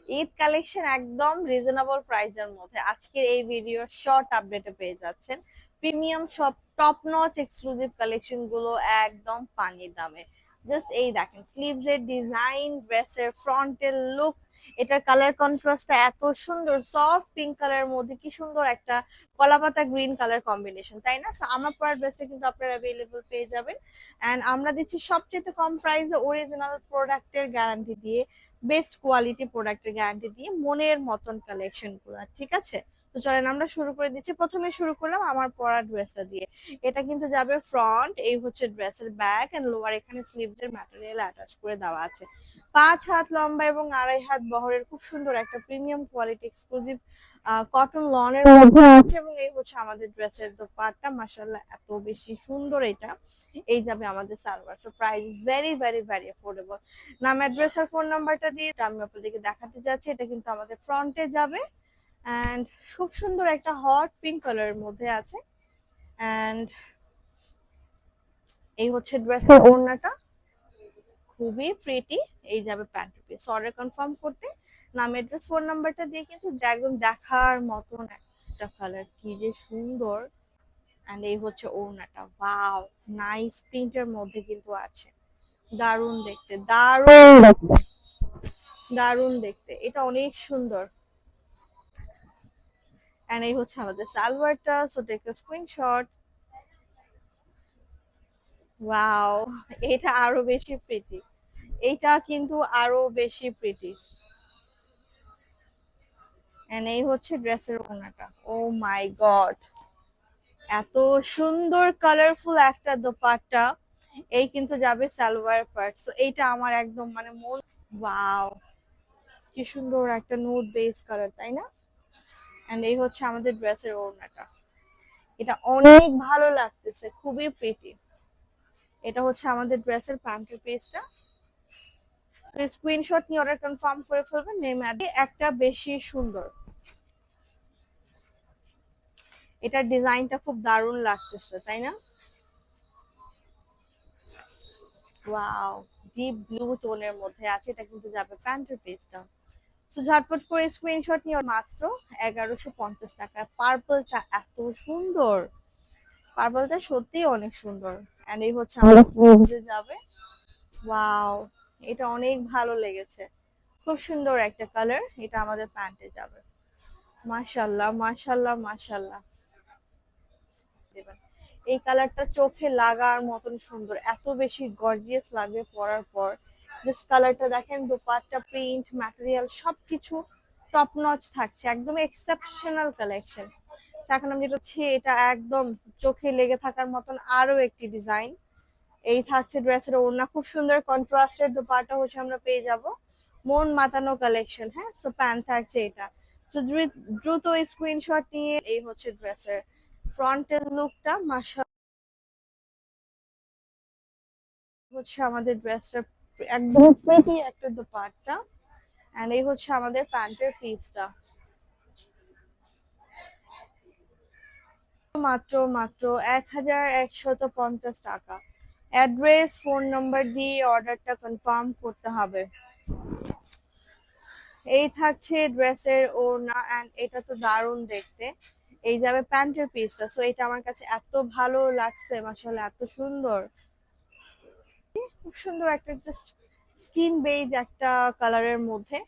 Eid collection একদম reasonable প্রাইসের মধ্যে আজকের এই ভিডিও শর্ট আপডেটে পেয়ে যাচ্ছেন। প্রিমিয়াম সব টপ নচ এক্সক্লুসিভ কালেকশন গুলো একদম পানির দামে। জাস্ট এই দেখেন স্লিভস এর ডিজাইন, ড্রেসের ফ্রন্টের লুক, এটার কালার কন্ট্রাস্টটা এত সুন্দর, সফট পিঙ্ক কালারের মধ্যে কি সুন্দর একটা কলাপাতা গ্রিন কালার কম্বিনেশন, তাই না? So, আমার পরার ড্রেসটা কিন্তু আপনারা অ্যাভেলেবল পেয়ে যাবেন। এন্ড আমরা দিচ্ছি সবচেয়ে কম প্রাইসে অরিজিনাল প্রোডাক্টের গ্যারান্টি দিয়ে, বেস্ট কোয়ালিটি প্রোডাক্টের গ্যারান্টি দিয়ে, মনের মতন কালেকশন গুলো, ঠিক আছে? তো চলেন আমরা শুরু করে দিচ্ছি। প্রথমে শুরু করলাম আমার পরা ড্রেসটা দিয়ে। এটা কিন্তু যাবে ফ্রন্ট, এই হচ্ছে ড্রেসের ব্যাক এন্ড লোয়ার, এখানে স্লিভস এর ম্যাটেরিয়াল অ্যাটাচ করে দেওয়া আছে। 5 হাত লম্বা এবং 2.5 হাত বহরের খুব সুন্দর একটা প্রিমিয়াম কোয়ালিটি এক্সক্লুসিভ কটন লনের মধ্যে আছে। এবং এই হচ্ছে আমাদের ড্রেসের দোপাট্টা, মাশাআল্লাহ এত বেশি সুন্দর এটা। এই যাবে আমাদের salwar. So price is very very very affordable. নাম, অ্যাড্রেস আর ফোন নাম্বারটা দিয়ে আমি আপনাদেরকে দেখাতে যাচ্ছি। এটা কিন্তু আমাদের ফ্রন্টে যাবে এন্ড খুব সুন্দর একটা হট পিঙ্ক কালারের মধ্যে আছে। এন্ড এই হচ্ছে ড্রেসের ওড়নাটা, খুবই প্রিটি। এই যাবে প্যান্ট পিস। অর্ডার কনফার্ম করতে নাম, অ্যাড্রেস, ফোন নাম্বারটা দিয়ে কিন্তু একদম দেখার মতন একটা কালার, কি যে সুন্দর। এন্ড এই হচ্ছে ওড়নাটা, ওয়াও নাইস প্রিন্টের মধ্যে কিন্তু আছে। দারুণ দেখতে, দারুণ দেখতে, দারুণ দেখতে, এটা অনেক সুন্দর। এন্ড এই হচ্ছে আমাদের সালোয়ারটা। So take a screenshot. Wow, এটা আরো বেশি প্রিটি, এটা কিন্তু আরো বেশি প্রিটি। এন্ড এই হচ্ছে ড্রেসের ওড়নাটা। ও মাই গড, এত সুন্দর কালারফুল একটা দোপাট্টা। এই কিন্তু যাবে সালোয়ার পার্ট। সো এইটা আমার একদম মানে মন, ওয়াও কি সুন্দর একটা নুড বেস কালার, তাই না? এন্ড এই হচ্ছে আমাদের ড্রেসের ওড়নাটা, এটা অনেক ভালো লাগতেছে, খুবই প্রিটি। এটা হচ্ছে আমাদের ড্রেসের প্যান্টের পিসটা। সো স্ক্রিনশট নিয়ে অর্ডার কনফার্ম করে ফেলবেন। নেম একটা বেশি সুন্দর, এটার ডিজাইনটা খুব দারুণ লাগতেছে, তাই না? ওয়াও, ডিপ ব্লু টোনের মধ্যে আছে। এটা কিন্তু যাবে প্যান্টের পিসটা। তো ঝটপট করে স্ক্রিনশট নিয়ে মাত্র 1150 টাকা। পার্পলটা এত সুন্দর, পার্পলটা সত্যি অনেক সুন্দর। এন্ড এই হচ্ছে আমাদের স্লিভসে যাবে। ওয়াও, এটা অনেক ভালো লেগেছে, খুব সুন্দর একটা কালার। এটা আমাদের প্যান্টে যাবে। মাশাআল্লাহ মাশাআল্লাহ মাশাআল্লাহ। দেবেন, এই কালারটা চোখে লাগার মতন সুন্দর, এত বেশি গর্জিয়াস লাগবে পরার পর। জাস্ট কালারটা দেখেন, দোপাট্টা, প্রিন্ট, ম্যাটেরিয়াল সবকিছু টপ নচ থাকছে, একদম এক্সেপশনাল কালেকশন। এখন আমি যেটা হচ্ছে, এটা একদম চোখে লেগে থাকার মতন আরো একটি ডিজাইন। এই থাকছে ড্রেসের ওড়না, খুব সুন্দর কন্ট্রাস্টের দোপাট্টা হচ্ছে আমরা পেয়ে যাব। মন মাতানো কালেকশন, হ্যাঁ। সো প্যান্ট থাকছে এটা। সো দ্রুত স্ক্রিনশট নিয়ে, এই হচ্ছে ড্রেসের ফ্রন্টের লুকটা, মাশাআল্লাহ হচ্ছে আমাদের ড্রেসটা একদম প্রিটি একটা দোপাট্টা। এন্ড এই হচ্ছে আমাদের প্যান্টের পিসটা। মাত্র মাত্র 1150 টাকা। অ্যাড্রেস, ফোন নাম্বার দিয়ে অর্ডারটা কনফার্ম করতে হবে। এই থাকছে ড্রেসের ওড়না এন্ড এটা তো দারুণ দেখতে। এই যাবে প্যান্টের পিসটা। সো এটা আমার কাছে এত ভালো লাগছে, মাশাআল্লাহ এত সুন্দর, খুব সুন্দর একটা জাস্ট স্কিন বেজ একটা কালারের মধ্যে।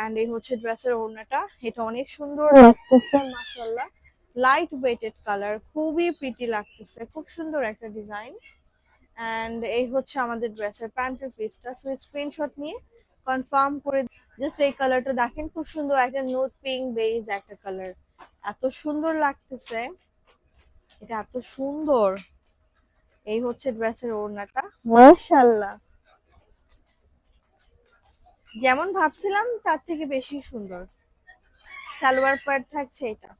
এন্ড এই হচ্ছে ড্রেসের ওড়নাটা, এটা অনেক সুন্দর লাগতেছে, মাশাআল্লাহ লাইট ওয়েটেড কালার, খুবই প্রিটি লাগতেছে, খুব সুন্দর একটা ডিজাইন। এন্ড এই হচ্ছে আমাদের ড্রেসের প্যান্টের পিসটা। সো স্ক্রিনশট নিয়ে কনফার্ম করে, জাস্ট এই কালারটা দেখেন, খুব সুন্দর একটা নোট পিঙ্ক বেজ একটা কালার, এত সুন্দর লাগতেছে, এটা এত সুন্দর। এই হচ্ছে ড্রেসের ওড়নাটা, মাশাআল্লাহ যেমন ভাবছিলাম তার থেকে বেশি সুন্দর। সালোয়ার পার্ট থাকছে এটা।